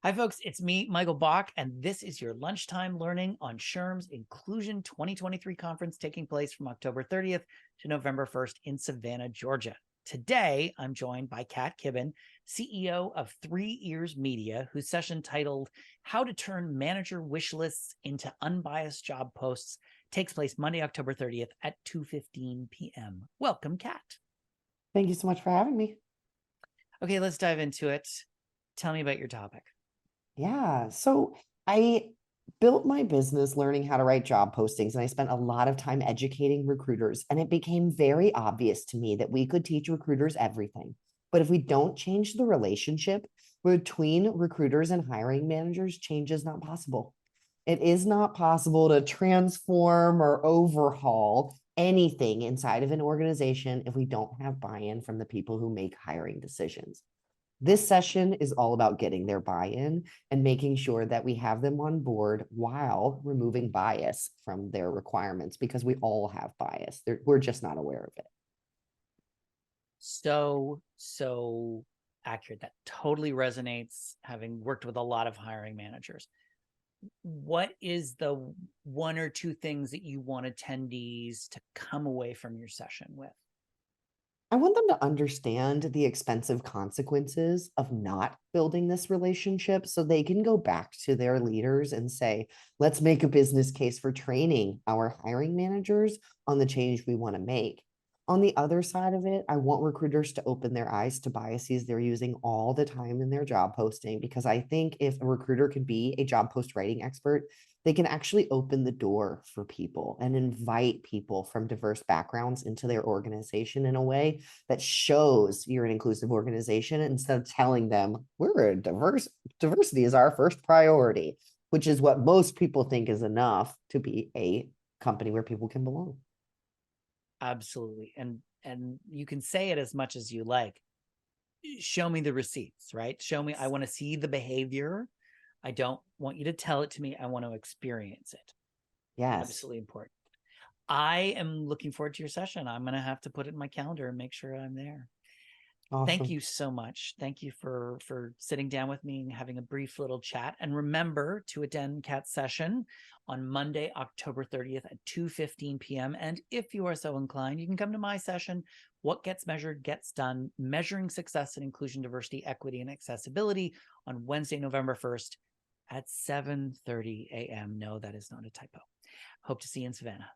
Hi, folks. It's me, Michael Bach, and this is your Lunchtime Learning on SHRM's Inclusion 2023 conference taking place from October 30th to November 1st in Savannah, Georgia. Today, I'm joined by Kat Kibben, CEO of 3 Ears Media, whose session titled How to Turn Manager Wish Lists into Unbiased Job Posts takes place Monday, October 30th at 2:15 p.m. Welcome, Kat. Thank you so much for having me. Okay, let's dive into it. Tell me about your topic. Yeah, so I built my business learning how to write job postings, and I spent a lot of time educating recruiters. And it became very obvious to me that we could teach recruiters everything. But if we don't change the relationship between recruiters and hiring managers, change is not possible. It is not possible to transform or overhaul anything inside of an organization if we don't have buy-in from the people who make hiring decisions. This session is all about getting their buy-in and making sure that we have them on board while removing bias from their requirements, because we all have bias. We're just not aware of it. So accurate. That totally resonates, having worked with a lot of hiring managers. What is the one or two things that you want attendees to come away from your session with? I want them to understand the expensive consequences of not building this relationship so they can go back to their leaders and say, let's make a business case for training our hiring managers on the change we want to make. On the other side of it, I want recruiters to open their eyes to biases they're using all the time in their job posting, because I think if a recruiter could be a job post writing expert, they can actually open the door for people and invite people from diverse backgrounds into their organization in a way that shows you're an inclusive organization, instead of telling them we're a diversity is our first priority, which is what most people think is enough to be a company where people can belong. Absolutely. And you can say it as much as you like. Show me the receipts, right? Show me, I want to see the behavior. I don't want you to tell it to me. I want to experience it. Yes. Absolutely important. I am looking forward to your session. I'm going to have to put it in my calendar and make sure I'm there. Awesome. Thank you so much. Thank you for sitting down with me and having a brief little chat. And remember to attend Kat's session on Monday, October 30th at 2:15 p.m. And if you are so inclined, you can come to my session, What Gets Measured Gets Done, Measuring Success in Inclusion, Diversity, Equity, and Accessibility, on Wednesday, November 1st at 7:30 a.m. No, that is not a typo. Hope to see you in Savannah.